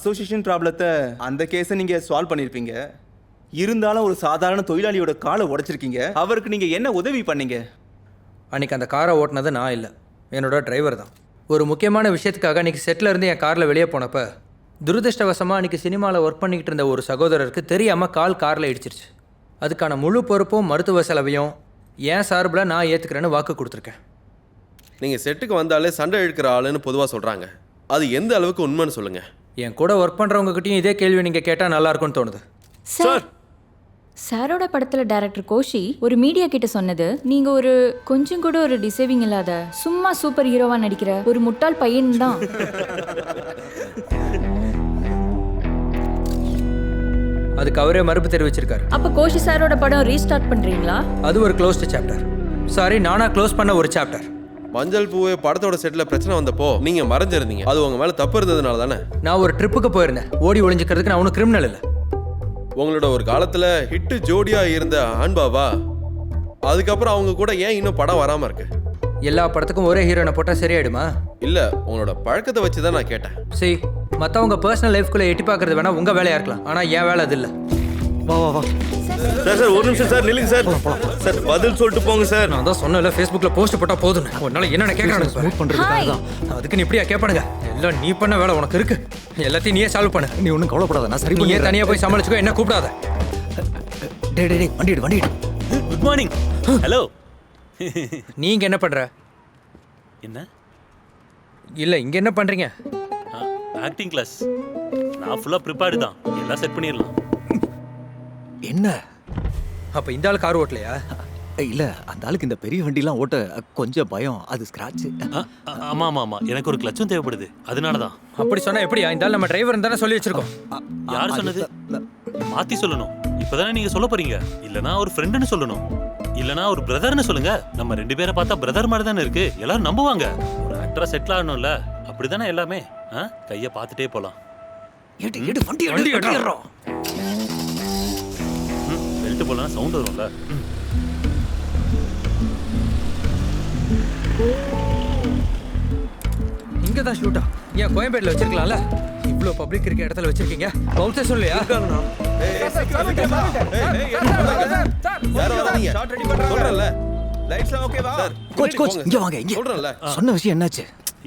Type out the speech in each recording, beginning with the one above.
Association ப்ராப்ளத்தை அந்த கேஸை நீங்க சால்வ் பண்ணிருப்பீங்க. இருந்தாலும் ஒரு சாதாரண தொழிலாளியோட காலை உடைச்சிருக்கீங்க. அவருக்கு நீங்க என்ன உதவி பண்ணீங்க? அன்றைக்கி அந்த காரை ஓட்டினது நான் இல்லை, என்னோட டிரைவர் தான். ஒரு முக்கியமான விஷயத்துக்காக அன்றைக்கி செட்டில் இருந்து என் காரில் வெளியே போனப்போ துரதிருஷ்டவசமாக அன்றைக்கி சினிமாவில் ஒர்க் பண்ணிக்கிட்டு இருந்த ஒரு சகோதரருக்கு தெரியாமல் காரில் இடிச்சிருச்சு. அதுக்கான முழு பொறுப்பும் மருத்துவ செலவையும் ஏன் சார்பில் நான் ஏற்றுக்கிறேன்னு வாக்கு கொடுத்துருக்கேன். நீங்கள் செட்டுக்கு வந்தாலே சண்டை இழுக்கிற ஆளுன்னு பொதுவாக சொல்கிறாங்க. அது எந்த அளவுக்கு உண்மைன்னு சொல்லுங்கள். என் கூட ஒர்க் பண்ணுறவங்ககிட்டையும் இதே கேள்வி நீங்கள் கேட்டால் நல்லாயிருக்கும்னு தோணுது. சார், சாரோட படத்தில் டைரக்டர் கோஷி ஒரு மீடியா கிட்ட சொன்னது, நீங்க ஒரு கொஞ்சம் கூட ஒரு டிசர்விங் இல்லாத சும்மா சூப்பர் ஹீரோவா நடிக்கிற ஒரு முட்டாள் பையன் தான். அதுக்கு அவரே மறுப்பு தெரிவிச்சிருக்காரு. அப்ப கோஷி சாரோட படம் ரீஸ்டார்ட் பண்றீங்களா? அது ஒரு க்ளோஸ்டு சாப்டர். சாரி, நானா க்ளோஸ் பண்ண ஒரு சாப்டர். மஞ்சள் பூவே படத்தோட செட்டில் பிரச்சனை வந்தப்போ நீங்கள் மறைஞ்சிருந்தீங்க. அது உங்கள் மேலே தப்பு இருந்ததுனால தானே? நான் ஒரு ட்ரிப்புக்கு போயிருந்தேன். ஓடி ஒளிஞ்சிக்கிறதுக்கு நான் ஒன்றும் கிரிமினல் இல்லை. உங்களோட ஒரு காலத்தில் ஹிட்டு ஜோடியாக இருந்த ஆண்பாவா, அதுக்கப்புறம் அவங்க கூட ஏன் இன்னும் படம் வராமல் இருக்கு? எல்லா படத்துக்கும் ஒரே ஹீரோனை போட்டால் சரியாயிடுமா? இல்லை, உங்களோட பழக்கத்தை வச்சு தான் நான் கேட்டேன். சரி, மற்றவங்க பர்சனல் லைஃப்குள்ளே எட்டி பார்க்கறது வேணா உங்கள் வேலையாக இருக்கலாம், ஆனால் என் வேலை அது இல்லை. வா வா வா சார் சார் ஒரு நிமிஷம் சார், நில்லுங்க சார். சார் பதில் சொல்லிட்டு போங்க சார். நான் தான் சொன்னல, ஃபேஸ்புக்கில் போஸ்ட் போட்டால் போதும். உன்னால என்னென்ன கேட்கறானுங்க ஸ்மூத் பண்ணுறதுக்காக தான். அதுக்கு நீ இப்படியா கேட்பானுங்க? எல்லாம் நீ பண்ண வேலை உனக்கு இருக்கு. எல்லாத்தையும் நீயே சால்வ் பண்ணு. நீ ஒன்றும் கவலைப்படாத, நான் சரி நீயே பண்ணிடுறேன். தனியாக போய் சமாளிச்சுக்கோ, என்ன கூப்பிடாத. டே டே டே வண்டி எடு. Good morning. ஹலோ. நீங்க என்ன பண்ற? என்ன? இல்லை, இங்கே என்ன பண்ணுறீங்க? Acting class. நான் ஃபுல்லாக ப்ரிப்பேர்டு தான், எல்லாம் செட் பண்ணிடலாம். என்ன? அப்போ இந்த ஆள் கார் ஓட்டலையா? இல்லை, அந்த ஆளுக்கு இந்த பெரிய வண்டிலாம் ஓட்ட கொஞ்சம் பயம். அது ஸ்க்ராட்சு. ஆமாம் ஆமாம் ஆமாம், எனக்கு ஒரு கிளச்சும் தேவைப்படுது, அதனால தான். அப்படி சொன்னா எப்படியா? இந்த ஆள் நம்ம டிரைவர் தானே சொல்லி வச்சிருக்கோம். யார் சொன்னது? மாற்றி சொல்லணும். இப்போதானே நீங்கள் சொல்ல போறீங்க. இல்லைனா ஒரு ஃப்ரெண்டுன்னு சொல்லணும், இல்லைனா ஒரு பிரதர்னு சொல்லுங்க. நம்ம ரெண்டு பேரை பார்த்தா பிரதர் மாதிரி தானே இருக்கு, எல்லாரும் நம்புவாங்க. ஒரு ஆக்டரா செட்டில் ஆகணும்ல, அப்படிதானே எல்லாமே. கையை பார்த்துட்டே போகலாம். வண்டி எடுறோம். பெல்ட் போலாம், சவுண்ட் வரும்ல. இங்கே தான் ஷூட்டா? ஏன் கோயம்பேட்டில் வச்சிருக்கலாம்ல? இவ்வளோ பப்ளிக் இருக்க இடத்துல வச்சிருக்கீங்க. பவுன்சர் சொல்லையா? கோச் கோச் இங்க வாங்க. இங்க சொன்ன விஷயம் என்னாச்சு?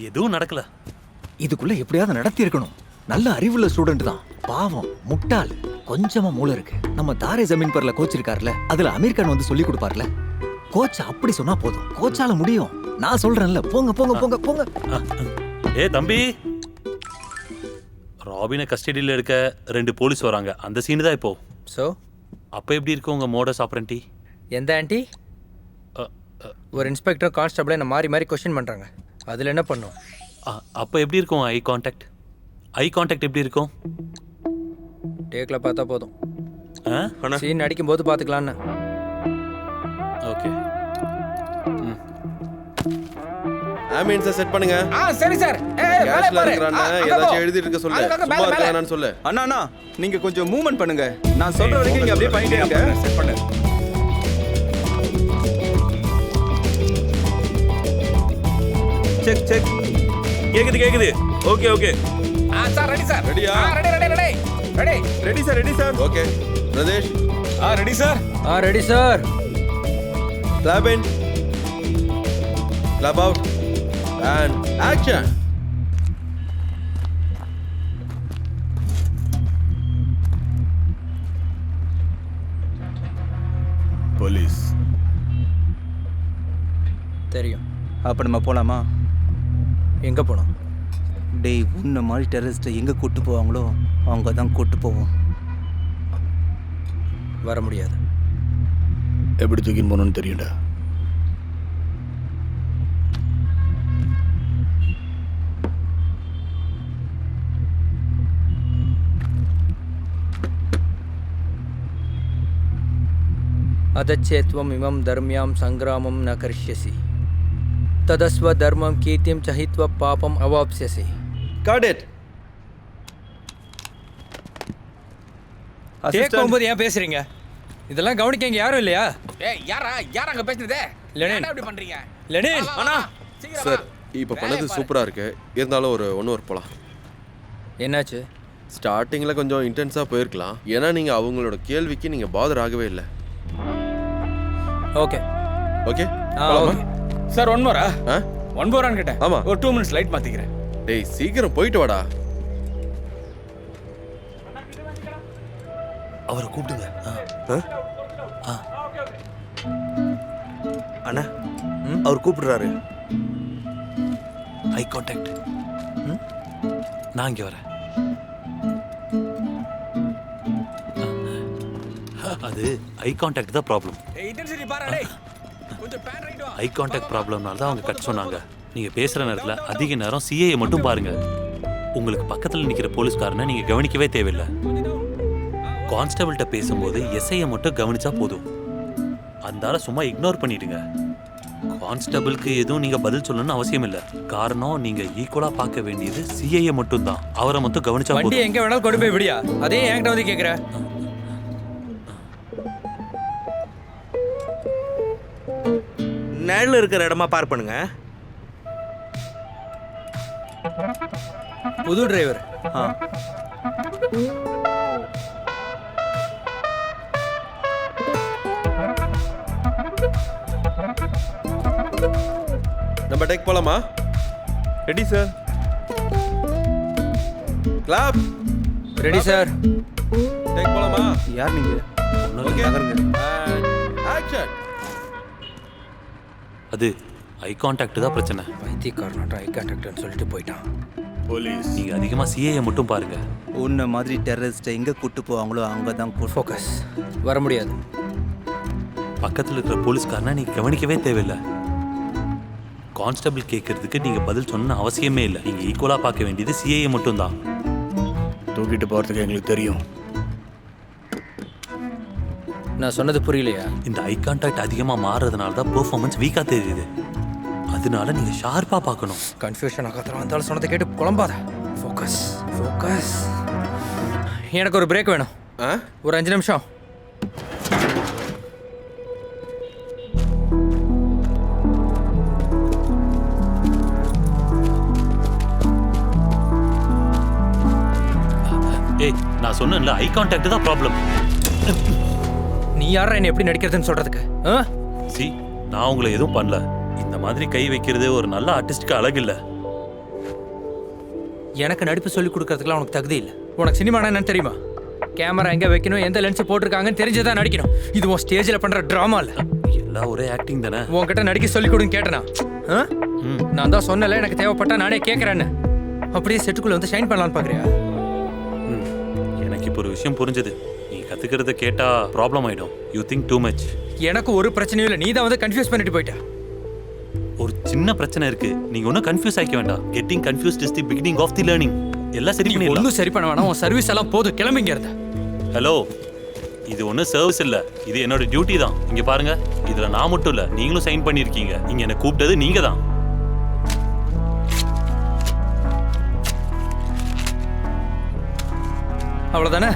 எதுவும் நடக்கல. இதுக்குள்ள எப்படியாவது நடத்தி இருக்கணும். நல்ல அறிவுள்ள ஸ்டூடெண்ட் தான், பாவம் முட்டாள். கொஞ்சமா மூளை இருக்கு. நம்ம தாரே ஜமீன் பர்ல கோச் இருக்கார்ல, அதுல அமீர் கான் வந்து சொல்லி கொடுப்பார்ல. கோச் அப்படி சொன்னா போதும், கோச்சால முடியும். நான் சொல்றேன்ல, போங்க போங்க போங்க போங்க. தம்பி, ராபினை கஸ்டடியில் எடுக்க 2 போலீஸ் வராங்க. அந்த சீன் தான் இப்போ. ஸோ அப்போ எப்படி இருக்கு உங்க மோடஸ் ஆப்ரண்டி? எந்த ஆண்டி? ஒரு இன்ஸ்பெக்டர் கான்ஸ்டபிள் என்ன மாறி மாறி கொஸ்டின் பண்ணுறாங்க. அதில் என்ன பண்ணும்? அப்போ எப்படி இருக்கும் ஐ கான்டாக்ட்? ஐ கான்டாக்ட் எப்படி இருக்கும்? டேக்கில் பார்த்தா போதும். சீன் அடிக்கும் போது பார்த்துக்கலான்னு. ஓகே, ஆம்பியன்ஸை செட் பண்ணுங்க. சரி சார். கேஷ்ல இருக்கறானே ஏதாச்சும் எழுதி இருக்க சொல்லு. சும்மா இருக்கானான்னு சொல்லு. அண்ணா அண்ணா, நீங்க கொஞ்சம் மூவ்மெண்ட் பண்ணுங்க. நான் சொல்ற வரைக்கும் நீங்க அப்படியே பண்ணிட்டே இருங்க. செட் பண்ணு. Check check. கேக்குது. Okay okay. Sir ready sir. ரெடியா? Ready sir, ready sir. Okay Pradesh. Ready sir. Ready sir. Clap in, clap out and action. Police தெரியும். அப்ப நம்ம போலாமா? எங்கே போனோம்? டேய், உன்ன மாதிரி டெரரிஸ்ட்டை எங்கே கூட்டு போவாங்களோ அவங்க தான் கூட்டு போவோம். வர முடியாது. எப்படி தூக்கின்னு போகணும்னு தெரியும்டா. அதச்சேத்வம் இமம் தர்மியாம் சங்கிராமம் ந கரிஷ்யசி ததஸ்வ தர்மம் கீர்த்திம் சஹித்வ பாபம் அவாப்ஸ்யசி. Got it. டேக் போகும்போது ஏன் பேசுறீங்க? இதெல்லாம் கவனிக்க இங்க யாரும் இல்லையா? யார் அங்க பேசுறது? லெனின். என்ன அப்படி பண்றீங்க? லெனின் அண்ணா சார், இப்போ பண்ணது சூப்பரா இருக்கு. இருந்தாலும் ஒரு 1 hour போலாம். என்னாச்சு? ஸ்டார்டிங்கில் கொஞ்சம் இன்டென்ஸாக போயிருக்கலாம். ஏன்னா நீங்கள் அவங்களோட கேள்விக்கு நீங்கள் பாதர் ஆகவே இல்லை. Okay okay okay. Sir one மோரா ஆ 1 மோரான்னு கேட்டேன். ஆமா. ஒரு 2 மினிட்ஸ் லைட் மாத்திக்கிறேன். டேய் சீக்கிரம் போயிட்டு வாடா. அவரை கூப்பிடுங்க. அண்ணா அவர் கூப்பிடுறாரு. Eye contact. நான் இங்கே வரேன். அது ஐ கான்டாக்ட் தான் ப்ராப்ளம். ஏய் இன்டென்சிட்டி பாரு டேய். கொஞ்சம் பேன் ரைட் வா. ஐ கான்டாக்ட் ப்ராப்ளம்னால தான் அவங்க கட் சொன்னாங்க. நீங்கள் பேசுகிற நேரத்தில் அதிக நேரம் சிஏஏ மட்டும் பாருங்க. உங்களுக்கு பக்கத்தில் நிற்கிற போலீஸ்காரனை நீங்கள் கவனிக்கவே தேவையில்லை. கான்ஸ்டபிள்கிட்ட பேசும்போது எஸ்ஐயை மட்டும் கவனிச்சா போதும். அந்தால சும்மா இக்னோர் பண்ணிடுங்க. கான்ஸ்டபிளுக்கு எதுவும் நீங்கள் பதில் சொல்லணும்னு அவசியம் இல்லை. காரணம் நீங்கள் ஈக்குவலாக பார்க்க வேண்டியது சிஏஏ மட்டும் தான். அவரை மட்டும் கவனிச்சா வண்டி போதும். எங்கே வேணாலும் கொண்டு போய் விடியா, அதே என்கிட்ட வந்து கேட்குற. நேரில் இருக்கிற இடமா பார்க் பண்ணுங்க. புது டிரைவர். நம்ம டேக் போலாமா? Ready sir. Clap. Ready sir. Take போலாமா? யார் நீங்க? ஓகே நகருங்க. ஆக்ஷன். அது ஐ கான்டாக்ட் தான் பிரச்சனை. பைத்தியக்காரனாட்டம் ஐ கான்டாக்ட்னு சொல்லிட்டு போயிட்டான். போலீஸ் நீங்கள் அதிகமாக சிஏஏ மட்டும் பாருங்க. உன்னை மாதிரி டெரரிஸ்ட்டை எங்கே கூட்டு போவாங்களோ அங்கே தான் ஃபோக்கஸ். வர முடியாது. பக்கத்தில் இருக்கிற போலீஸ்காரனை நீங்கள் கவனிக்கவே தேவையில்லை. கான்ஸ்டபிள் கேட்கறதுக்கு நீங்கள் பதில் சொன்ன அவசியமே இல்லை. நீங்கள் ஈக்குவலாக பார்க்க வேண்டியது சிஏஏ மட்டும் தான். தூக்கிட்டு போகிறதுக்கு எங்களுக்கு தெரியும். நான் சொன்னது புரியலையா? இந்த ஐ கான்டாக்ட் அதிகமாக மாறுறதுனால தான் பெர்ஃபார்மன்ஸ் வீக்காக தெரியுது. அதனால நீங்கள் ஷார்ப்பாக பார்க்கணும். கன்ஃபியூஷன் ஆகாத வந்தாலும் சொன்னதை கேட்டு குழம்பாத. Focus focus. எனக்கு ஒரு பிரேக் வேணும். ஆ ஒரு 5 நிமிஷம். ஏய், நான் சொன்னேன்ல ஐ கான்டாக்ட் தான் ப்ராப்ளம். நீ யாரா என்ன எப்படி நடிக்கிறதுன்னு சொல்றதுக்கு? சி, நான் உங்களை எதுவும் பண்ணல. இந்த மாதிரி கை வைக்கிறது ஒரு நல்ல ஆர்டிஸ்டுக்கு அழகு இல்லை. எனக்கு நடிப்பு சொல்லி கொடுக்கறதுக்குலாம் உனக்கு தகுதி இல்லை. உனக்கு சினிமானா என்னன்னு தெரியுமா? கேமரா எங்கே வைக்கணும், எந்த லென்ஸ் போட்டிருக்காங்கன்னு தெரிஞ்சதான் நடிக்கணும். இது உன் ஸ்டேஜில் பண்ணுற ட்ராமா இல்லை. எல்லாம் ஒரே ஆக்டிங் தானே. உன்கிட்ட நடிக்க சொல்லி கொடுன்னு கேட்டேனா? நான் தான் சொன்னல எனக்கு தேவைப்பட்டா நானே கேட்குறேன்னு. அப்படியே செட்டுக்குள்ள வந்து ஷைன் பண்ணலான்னு பார்க்குறியா? எனக்கு இப்போ ஒரு விஷயம் புரிஞ்சது. நீ கற்றுக்கிறத கேட்டால் ப்ராப்ளம் ஆகிடும். You think too much. எனக்கு ஒரு பிரச்சனையும் இல்லை. நீ தான் வந்து கன்ஃபியூஸ் பண்ணிட்டு போயிட்ட. ஒரு சின்ன பிரச்சனை இருக்கு. நீங்க ஒன்றும் கன்ஃபியூஸ் ஆகிக்க வேண்டாம். Getting confused is the beginning of the learning. எல்லாம் சரி பண்ணிடலாம். ஒன்றும் சரி பண்ண வேணாம். உன் சர்வீஸ் எல்லாம் போதும், கிளம்பிங்க இருந்த. ஹலோ, இது ஒன்றும் சர்வீஸ் இல்லை, இது என்னோட டியூட்டி தான். இங்கே பாருங்க, இதில் நான் மட்டும் இல்லை, நீங்களும் சைன் பண்ணியிருக்கீங்க. இங்கே என்னை கூப்பிட்டது நீங்கள் தான். அவ்வளோதானே?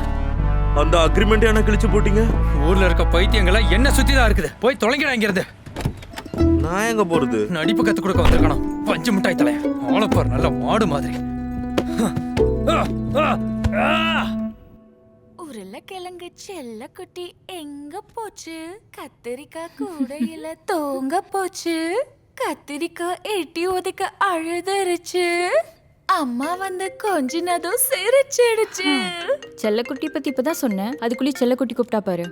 அந்த அக்ரிமெண்ட் என்ன கிழிச்சு போட்டீங்க? ஊர்ல இருக்க பைத்தியங்களா என்ன சுத்தி தான் இருக்குது. போய் தொலைங்கடா இங்கிருந்து. நான் எங்க போறது? நடிப்பு கத்து கொடுக்க வந்திருக்கணும். பஞ்சு மிட்டாய் தலைய ஆளப்பார், நல்ல மாடு மாதிரி. உருளைக்கிழங்கு செல்ல குட்டி எங்க போச்சு? கத்திரிக்காய் கூடையில தூங்க போச்சு. கத்திரிக்காய் எட்டி ஒதுக்க அழுதுருச்சு. அம்மா வந்து கொஞ்சினதும் சிரிச்சிடுச்சு. செல்லக்குட்டி பத்தி இப்பதான் சொன்னேன், அதுக்குள்ளே செல்லக்குட்டி கூப்பிட்டா பாரு.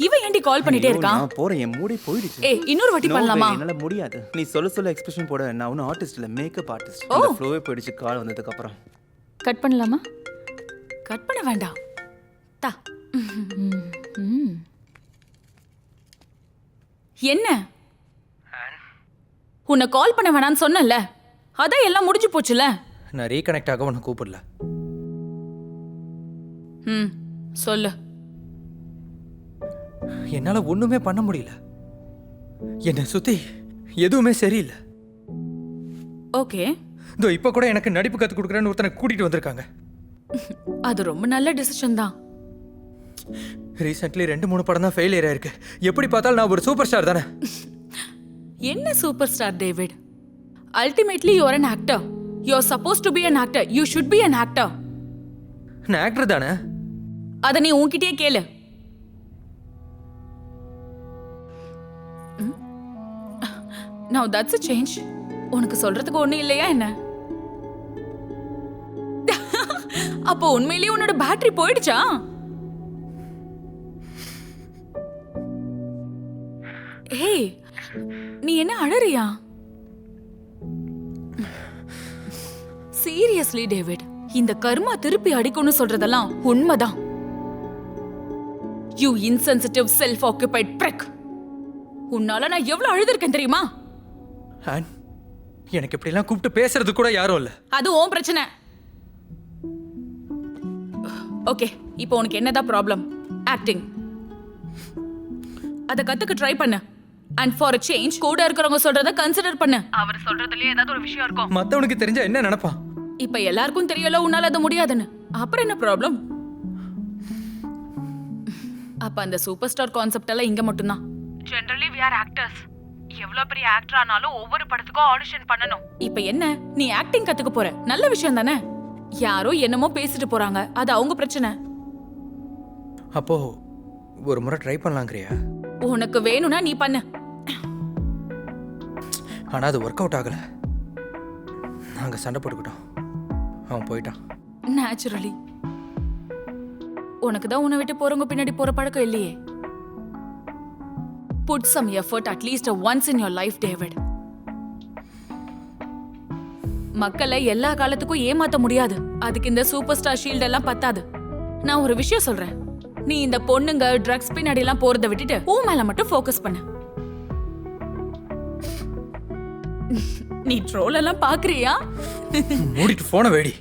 இவன் ஏண்டி கால் பண்ணிட்டே இருக்கான்? நான் போறேன், என் மூடி போயிடுச்சு. ஏய், இன்னொரு வாட்டி No பண்ணலாமா? way, என்னால முடியாது. நீ சொல்ல எக்ஸ்பிரஷன் போட. நான் ஒன்றும் ஆர்டிஸ்ட் இல்லை, மேக்கப் ஆர்டிஸ்ட். ஓ. அந்த ஃப்ளோவே போயிடுச்சு கால் வந்ததுக்கு அப்புறம். கட் பண்ணலாமா? கட் பண்ண வேண்டாம். தா. என்ன? உன்னை கால் பண்ண வேணாம்னு சொன்னல, அதான் எல்லாம் முடிஞ்சு போச்சுல. நான் ரீகனெக்ட் ஆக உன்னை கூப்பிடல. சொல்லு. என்னால ஒண்ணுமே பண்ண முடியல. என்னை சுத்தி எதுவுமே சரியில்லை. ஓகே, இதோ இப்ப கூட எனக்கு நடிப்பு கத்து கொடுக்குறேன்னு ஒருத்தனை கூட்டிட்டு வந்திருக்காங்க. அது ரொம்ப நல்ல டிசிஷன் தான். ரீசென்ட்லி 2-3 படம் தான் ஃபெயிலியர் ஆயிருக்கு. எப்படி பார்த்தாலும் நான் ஒரு சூப்பர் ஸ்டார் தானே. என்ன super star David? Ultimately you are an actor. You are supposed to be an actor. You should be an actor. நான் ஆக்டர் தானே. அத நீ உன்கிட்டயே கேளு. Now that's a change. உனக்கு சொல்றதுக்கு ஒண்ணு இல்லையா என்ன? அப்போ உண்மையிலேயே உன்னோட பேட்டரி போயிடுச்சா? ஏய், நீ என்ன அழறியா? சீரியஸ்லி டேவிட், இந்த கர்மா திருப்பி அடிக்கும்னு சொல்றதெல்லாம் உண்மைதான். You insensitive self occupied prick. உன்னால நான் எவ்வளவு அழுதுருக்கேன் தெரியுமா? அண்ட் எனக்கு இப்படிலாம் கூப்பிட்டு பேசுறது கூட யாரும் இல்லை. அது உன் பிரச்சனை. ஓகே, இப்போ உனக்கு என்னதான் ப்ராப்ளம்? ஆக்டிங். அத கத்துக்க ட்ரை பண்ணு. அண்ட் ஃபார் a change கூட இருக்கிறவங்க சொல்றத கன்சிடர் பண்ணு. அவர் சொல்றதுலயே ஏதாவது ஒரு விஷயம் இருக்கும். மத்தவனுக்கு தெரிஞ்சா என்ன நினைப்பான்? இப்ப எல்லாருக்கும் தெரியல உன்னால அது முடியாதுன்னு. அப்புறம் என்ன ப்ராப்ளம்? அப்ப அந்த சூப்பர் ஸ்டார் கான்செப்ட் எல்லாம் இங்க மட்டும்தான். Generally we are actors. எவ்வளவு பெரிய ஆக்டர் ஆனாலும் ஒவ்வொரு படத்துக்கும் ஆடிஷன் பண்ணனும். இப்ப என்ன, நீ ஆக்டிங் கத்துக்க போற, நல்ல விஷயம் தானே. யாரோ என்னமோ பேசிட்டு போறாங்க, அது அவங்க பிரச்சனை. அப்போ ஒரு முறை ட்ரை பண்ணலாங்கிறியா? உனக்கு வேணும்னா நீ பண்ணு. ஆனா அது ஒர்க் அவுட் ஆகல. நாங்க சண்டை போட்டுக்கிட்டோம், அவன் போயிட்டான். நேச்சுரலி. உனக்கு தான் உன்னை விட்டு போறவங்க பின்னாடி போற பழக்கம் இல்லையே. Put some effort at least once in your life, David. மக்களை எல்லா காலத்துக்கும் ஏமாத்த முடியாது. அதுக்கு இந்த சூப்பர் ஸ்டார் ஷீல்ட் எல்லாம் பத்தாது. நான் ஒரு விஷயம் சொல்றேன், நீ இந்த பொண்ணுங்க ட்ரக்ஸ் பின்னாடி எல்லாம் போறதை விட்டுட்டு உன் மேல மட்டும் ஃபோக்கஸ் பண்ணு. நீ ட்ரோல் எல்லாம் பாக்குறியா? மூடிட்டு போன வேடி.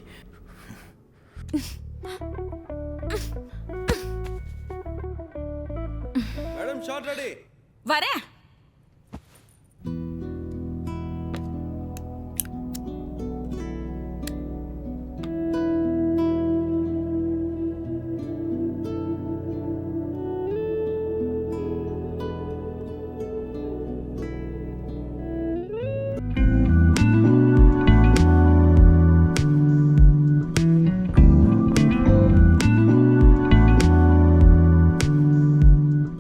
Madam shot ready. வரேன்.